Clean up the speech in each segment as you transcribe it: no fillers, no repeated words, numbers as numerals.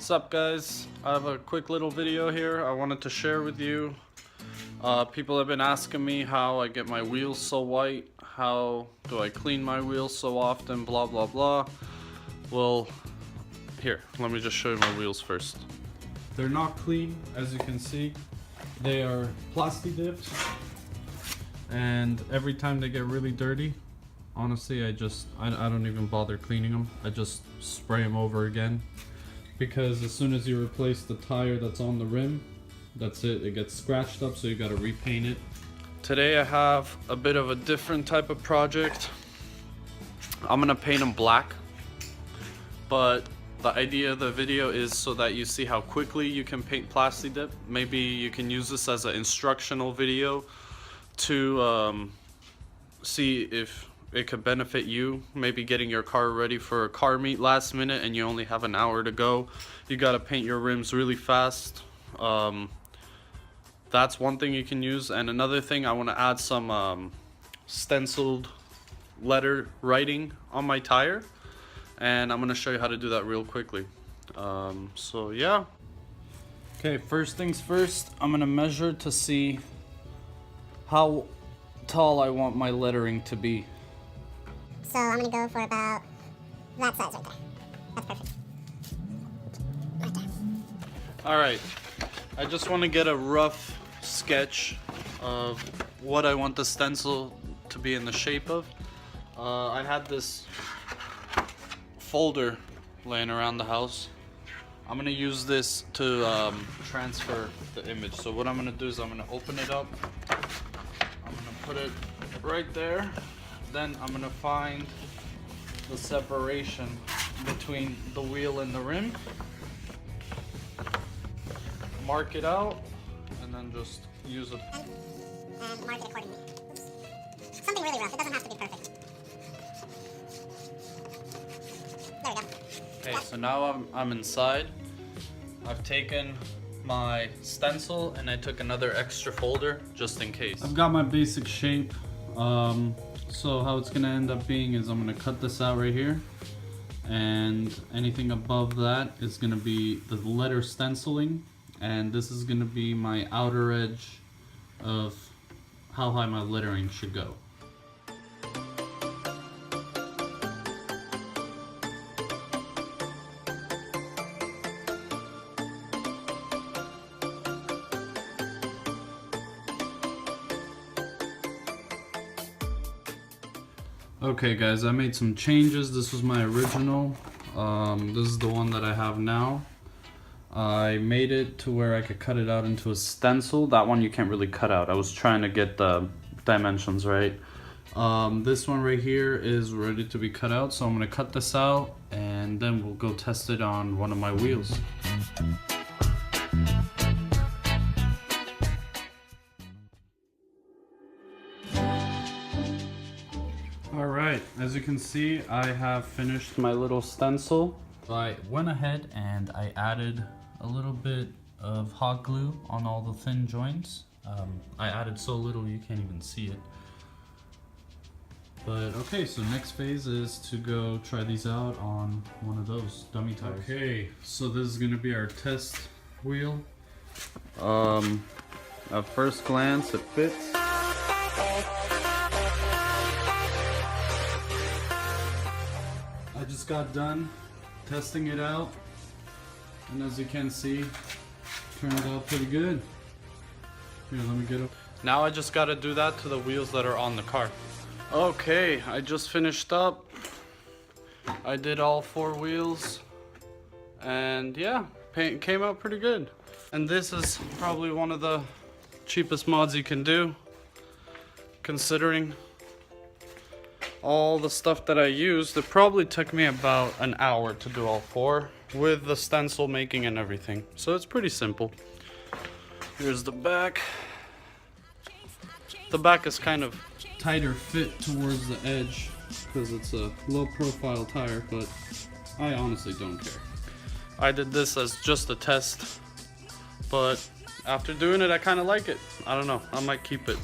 What's up, guys? I have a quick little video here I wanted to share with you. People have been asking me how I get my wheels so white, how do I clean my wheels so often, blah blah blah. Well, here, let me just show you my wheels first. They're not clean, as you can see. They are plasti dipped, and every time they get really dirty, honestly, I don't even bother cleaning them. I just spray them over again, because as soon as you replace the tire that's on the rim, that's it. It gets scratched up, so you gotta repaint it. Today I have a bit of a different type of project. I'm gonna paint them black, but the idea of the video is so that you see how quickly you can paint plasti dip. Maybe you can use this as an instructional video to see if it could benefit you. Maybe getting your car ready for a car meet last minute and you only have an hour to go. You gotta paint your rims really fast. That's one thing you can use. And another thing, I want to add some stenciled letter writing on my tire, and I'm going to show you how to do that real quickly. So yeah. Okay, first things first, I'm going to measure to see how tall I want my lettering to be. So I'm going to go for about that size right there. That's perfect. Right there. Alright, I just want to get a rough sketch of what I want the stencil to be in the shape of. I had this folder laying around the house. I'm going to use this to transfer the image. So what I'm going to do is I'm going to open it up. I'm going to put it right there. Then I'm going to find the separation between the wheel and the rim. Mark it out, and then just use it. And mark it accordingly. Oops. Something really rough. It doesn't have to be perfect. There we go. Okay, so now I'm inside. I've taken my stencil and I took another extra folder just in case. I've got my basic shape. So how it's gonna end up being is I'm gonna cut this out right here, and anything above that is gonna be the letter stenciling. And this is going to be my outer edge of how high my lettering should go. Okay guys, I made some changes. This was my original. This is the one that I have now. I made it to where I could cut it out into a stencil. That one you can't really cut out. I was trying to get the dimensions right. This one right here is ready to be cut out, so I'm going to cut this out and then we'll go test it on one of my wheels. Alright, as you can see, I have finished my little stencil. I went ahead and I added a little bit of hot glue on all the thin joints. I added so little you can't even see it. But okay, so next phase is to go try these out on one of those dummy tires. Okay, so this is gonna be our test wheel. At first glance, it fits. I just got done testing it out, and as you can see, turned out pretty good. Here, let me get up. Now I just got to do that to the wheels that are on the car. Okay, I just finished up. I did all 4 wheels, and yeah, paint came out pretty good. And this is probably one of the cheapest mods you can do, considering all the stuff that I used. It probably took me about an hour to do all 4 with the stencil making and everything. So it's pretty simple. Here's the back. The back is kind of tighter fit towards the edge because it's a low profile tire, but I honestly don't care. I did this as just a test, but after doing it I kind of like it. I don't know, I might keep it.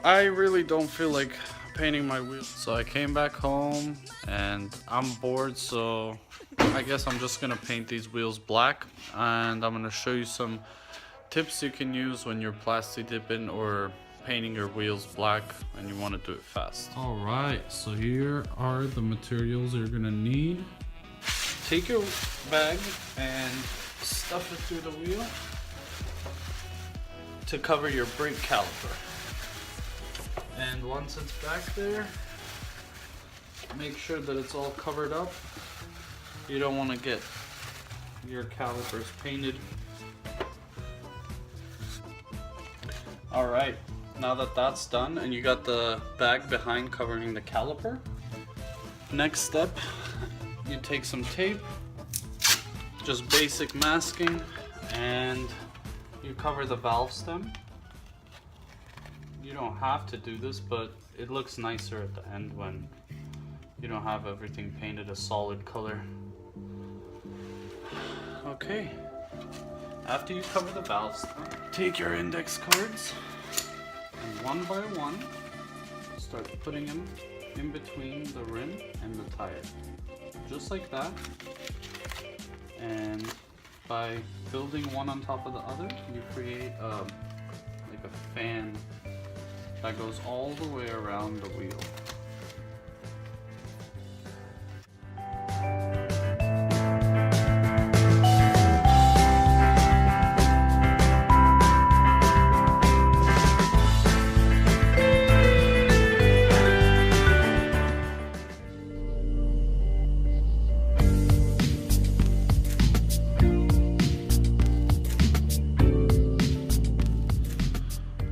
I really don't feel like painting my wheels. So I came back home and I'm bored, so I guess I'm just gonna paint these wheels black, and I'm gonna show you some tips you can use when you're plasti dipping or painting your wheels black and you want to do it fast. Alright, so here are the materials you're gonna need. Take your bag and stuff it through the wheel to cover your brake caliper. And once it's back there, make sure that it's all covered up. You don't want to get your calipers painted. Alright, now that that's done and you got the bag behind covering the caliper, next step, you take some tape, just basic masking, and you cover the valve stem. You don't have to do this, but it looks nicer at the end when you don't have everything painted a solid color. Okay, after you cover the valve stem, take your index cards and one by one start putting them in between the rim and the tire, just like that. And by building one on top of the other, you create like a fan that goes all the way around the wheel.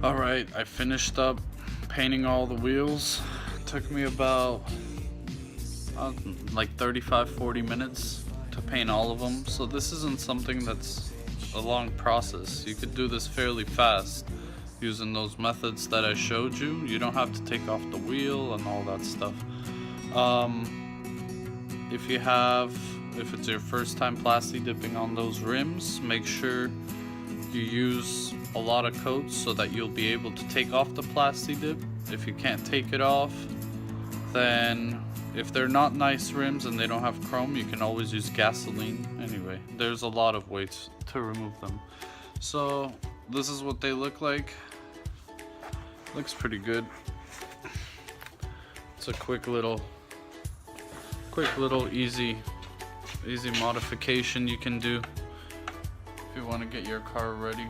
Alright, I finished up painting all the wheels. It took me about like 35-40 minutes to paint all of them. So this isn't something that's a long process. You could do this fairly fast using those methods that I showed you. You don't have to take off the wheel and all that stuff. If it's your first time plasti dipping on those rims, make sure you use a lot of coats so that you'll be able to take off the plasti dip. If you can't take it off, then if they're not nice rims and they don't have chrome, you can always use gasoline. Anyway, there's a lot of ways to remove them. So this is what they look like. Looks pretty good. It's a quick little easy modification you can do if you want to get your car ready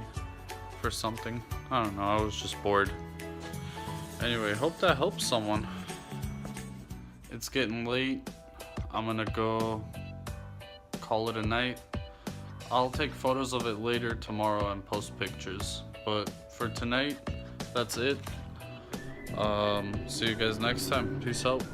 for something. I don't know, I was just bored. Anyway, hope that helps someone. It's getting late. I'm gonna go call it a night. I'll take photos of it later tomorrow and post pictures. But for tonight, that's it. See you guys next time. Peace out.